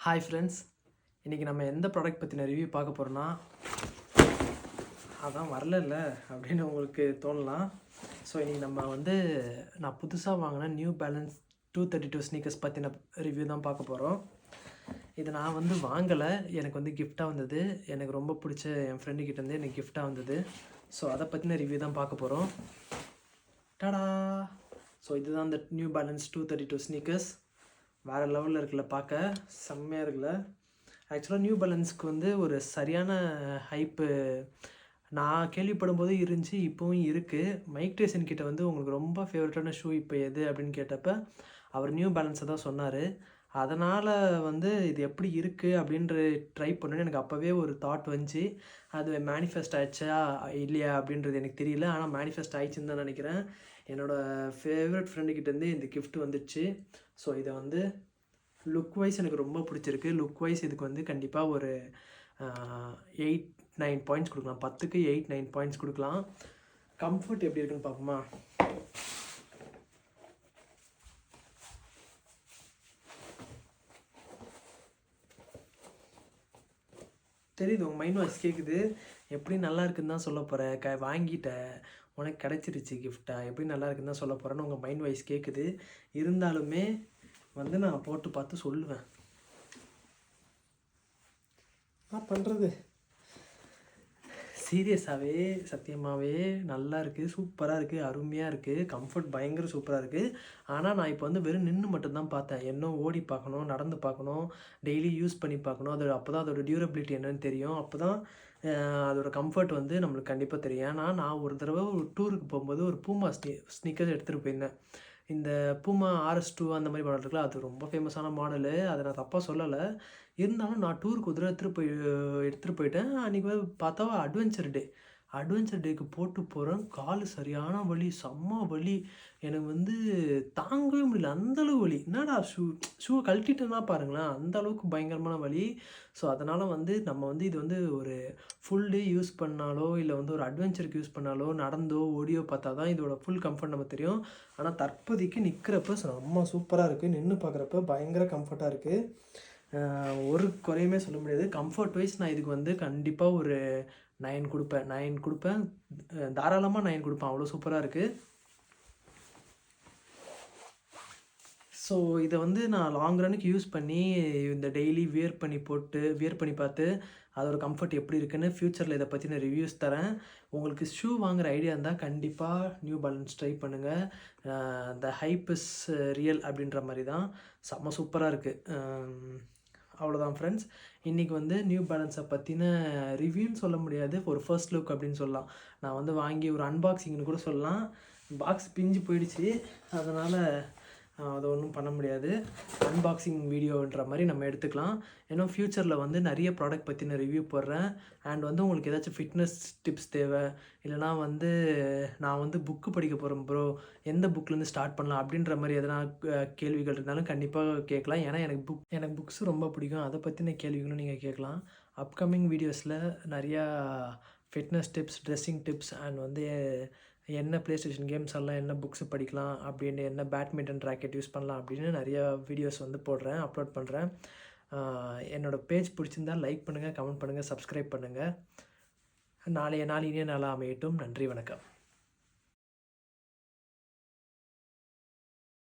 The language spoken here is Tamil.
ஹாய் ஃப்ரெண்ட்ஸ், இன்றைக்கி நம்ம எந்த ப்ராடக்ட் பற்றின ரிவ்யூ பார்க்க போகிறோன்னா, அதான் வரல அப்படின்னு உங்களுக்கு தோணலாம். ஸோ இன்றைக்கி நம்ம நான் புதுசாக வாங்கின நியூ பேலன்ஸ் 232 ஸ்னீக்கர்ஸ் பற்றின ரிவ்யூ தான் பார்க்க போகிறோம். இதை நான் வாங்கலை, எனக்கு கிஃப்டாக வந்தது. எனக்கு ரொம்ப பிடிச்ச என் ஃப்ரெண்டுக்கிட்டேருந்து எனக்கு கிஃப்டாக வந்தது. ஸோ அதை பற்றின ரிவ்யூ தான் பார்க்க போகிறோம். டாடா! ஸோ இதுதான் இந்த நியூ பேலன்ஸ் 232 ஸ்னீக்கர்ஸ். வேறு லெவலில் இருக்குல்ல, பார்க்க செம்மையாக இருக்குல்ல. ஆக்சுவலாக நியூ பேலன்ஸ்க்கு ஒரு சரியான ஹைப்பு நான் கேள்விப்படும் போது இருந்துச்சு, இப்போவும் இருக்குது. மைக் டைசன் கிட்ட உங்களுக்கு ரொம்ப ஃபேவரட்டான ஷூ இப்போ எது அப்படின்னு கேட்டப்போ அவர் நியூ பேலன்ஸை தான் சொன்னார். அதனால் இது எப்படி இருக்குது அப்படின்ற ட்ரை பண்ணணுன்னு எனக்கு அப்போவே ஒரு தாட் வந்துச்சு. அது மேனிஃபெஸ்ட் ஆயிடுச்சா இல்லையா அப்படின்றது எனக்கு தெரியல. ஆனால் மேனிஃபெஸ்ட் ஆயிடுச்சுன்னு தான் நினைக்கிறேன். என்னோடய ஃபேவரட் ஃப்ரெண்டுக்கிட்டேருந்து இந்த கிஃப்ட் வந்துடுச்சு. ஸோ இதை லுக் வைஸ் எனக்கு ரொம்ப பிடிச்சிருக்கு. லுக் வைஸ் இதுக்கு கண்டிப்பாக ஒரு 8-9 பாயிண்ட்ஸ் கொடுக்கலாம். 10க்கு 8-9 பாயிண்ட்ஸ் கொடுக்கலாம். கம்ஃபர்ட் எப்படி இருக்குன்னு பார்ப்போமா? தெரியுது, உங்கள் மைண்ட் வாய்ஸ் கேட்குது. எப்படி நல்லா இருக்குன்னு தான் சொல்ல போகிறேன். வாங்கிட்டேன், உனக்கு கிடச்சிருச்சு கிஃப்டாக, எப்படி நல்லா இருக்குன்னு தான் சொல்ல போகிறேன்னு உங்கள் மைண்ட் வாய்ஸ் கேட்குது. இருந்தாலுமே நான் போட்டு பார்த்து சொல்லுவேன். நான் பண்ணுறது சீரியஸாகவே சத்தியமாகவே நல்லா இருக்குது, சூப்பராக இருக்குது, அருமையாக இருக்குது. கம்ஃபர்ட் பயங்கர சூப்பராக இருக்குது. ஆனால் நான் இப்போ வெறும் நின்று மட்டும்தான் பார்த்தேன். இன்னும் ஓடி பார்க்கணும், நடந்து பார்க்கணும், டெய்லி யூஸ் பண்ணி பார்க்கணும். அப்போ தான் அதோட டியூரபிலிட்டி என்னன்னு தெரியும். அப்போ தான் அதோட கம்ஃபர்ட் நம்மளுக்கு கண்டிப்பாக தெரியும். ஏன்னா நான் ஒரு தடவை ஒரு டூருக்கு போகும்போது ஒரு பூமா ஸ்னீக்கர்ஸ் எடுத்துகிட்டு போயிருந்தேன். இந்த பூமா RS2 அந்த மாதிரி மாடல் இருக்குல்ல, அது ரொம்ப ஃபேமஸான மாடலு. அதை நான் தப்பாக சொல்லலை. இருந்தாலும் நான் டூருக்கு ஒரு தடவை எடுத்துகிட்டு போயிட்டேன். அன்றைக்கி பார்த்தா அட்வென்ச்சர் டேக்கு போட்டு போகிறேன். கால் சரியான வலி, செம்ம வலி. எனக்கு தாங்கவே முடியல, அந்தளவு வலி. என்னடா ஷூவை கழட்டிட்டேன்னா பாருங்களேன், அந்தளவுக்கு பயங்கரமான வலி. ஸோ அதனால் நம்ம இது ஒரு ஃபுல் டே யூஸ் பண்ணாலோ இல்லை ஒரு அட்வென்ச்சருக்கு யூஸ் பண்ணாலோ நடந்தோ ஓடியோ பார்த்தா தான் இதோட ஃபுல் கம்ஃபர்ட் நம்ம தெரியும். ஆனால் தற்போதைக்கு நிற்கிறப்ப செம்ம சூப்பராக இருக்குது. நின்று பார்க்குறப்ப பயங்கர கம்ஃபர்ட்டாக இருக்குது. ஒரு குறையுமே சொல்ல முடியாது. கம்ஃபர்ட் வைஸ் நான் இதுக்கு கண்டிப்பாக ஒரு 9 கொடுப்பேன். தாராளமாக 9 கொடுப்பேன். அவ்வளோ சூப்பராக இருக்குது. ஸோ இதை நான் லாங் ரனுக்கு யூஸ் பண்ணி இந்த டெய்லி வியர் பண்ணி பார்த்து அதோட கம்ஃபர்ட் எப்படி இருக்குன்னு ஃப்யூச்சரில் இதை பற்றின ரிவ்யூஸ் தரேன். உங்களுக்கு ஷூ வாங்குகிற ஐடியா இருந்தால் கண்டிப்பாக நியூ பேலன்ஸ் ட்ரை பண்ணுங்கள். த ஹைப் இஸ் ரியல் அப்படின்ற மாதிரி தான். செம்ம சூப்பராக இருக்குது. அவ்வளோதான் ஃப்ரெண்ட்ஸ். இன்றைக்கி நியூ பேலன்ஸை பற்றின ரிவ்யூன்னு சொல்ல முடியாது, ஒரு ஃபர்ஸ்ட் லுக் அப்படின்னு சொல்லலாம். நான் வாங்கி ஒரு அன்பாக்சிங்னு கூட சொல்லலாம். பாக்ஸ் பிஞ்சு போயிடுச்சு, அதனால் அதை ஒன்றும் பண்ண முடியாது. அன்பாக்சிங் வீடியோன்ற மாதிரி நம்ம எடுத்துக்கலாம். ஏன்னா ஃப்யூச்சரில் நிறைய ப்ராடக்ட் பற்றின ரிவ்யூ போடுறேன். அண்ட் உங்களுக்கு ஏதாச்சும் ஃபிட்னஸ் டிப்ஸ் தேவை, இல்லைனா நான் புக்கு படிக்க போகிறேன் ப்ரோ, எந்த புக்லேருந்து ஸ்டார்ட் பண்ணலாம் அப்படின்ற மாதிரி எதனா கேள்விகள் இருந்தாலும் கண்டிப்பாக கேட்கலாம். ஏன்னா எனக்கு புக்ஸ் ரொம்ப பிடிக்கும். அதை பற்றின கேள்விகளும் நீங்கள் கேட்கலாம். அப்கமிங் வீடியோஸில் நிறையா fitness tips, dressing tips and என்ன ப்ளேஸ்டேஷன் கேம்ஸ் எல்லாம், என்ன புக்ஸ் படிக்கலாம் அப்படின்னு, என்ன பேட்மிண்டன் ராக்கெட் யூஸ் பண்ணலாம் அப்படின்னு நிறையா வீடியோஸ் போடுறேன், அப்லோட் பண்ணுறேன். என்னோடய பேஜ் பிடிச்சிருந்தால் லைக் பண்ணுங்கள், கமெண்ட் பண்ணுங்கள், சப்ஸ்கிரைப் பண்ணுங்கள். நாளைய நாள் இனிய நாளாக அமையட்டும். நன்றி, வணக்கம்.